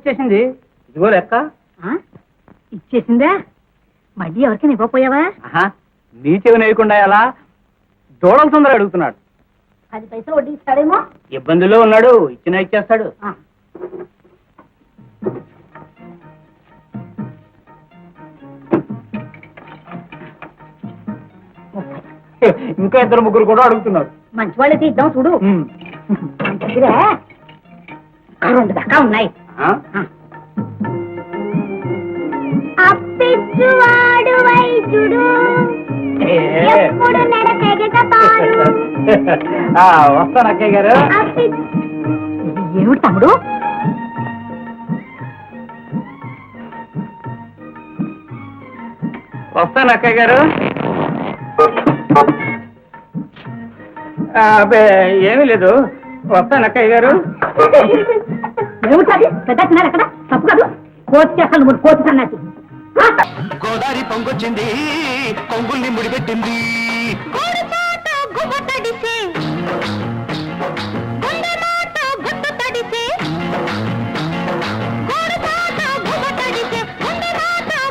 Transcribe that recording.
ఇచ్చేసింది. ఇదిగో లెక్క. ఇచ్చేసిందా? మళ్ళీ ఎవరికైనా ఇవ్వకపోయావా? నీ చెవి నేయకుండా ఎలా? దూడల తొందర అడుగుతున్నాడు. 10 పైసలు వడ్డీ ఇస్తాడేమో. ఇబ్బందుల్లో ఉన్నాడు, ఇచ్చినా ఇచ్చేస్తాడు. ఇంకా 2-3 కూడా అడుగుతున్నారు. మంచి వాళ్ళైతే ఇద్దాం చూడు. దగ్గర 2 దాకా ఉన్నాయి. అప్పిచ్చువాడు వైద్యుడు ఎప్పుడు నడకెగట పాడు. వస్తాను అక్కయ్య గారు. ఏమిటి తమ్ముడు? వస్తాను అక్కయ్య గారు. ఏమీ లేదు, వస్తాను అక్కయ్య గారు. ఏమిటది? పెద్ద చిన్నారు ఎక్కడ? తప్పు కాదు. కోతి చేస్తాను నువ్వు, కోతి సన్నాసి. గోదావరి పొంగొచ్చింది, కొంగుల్ని ముడిపెట్టింది.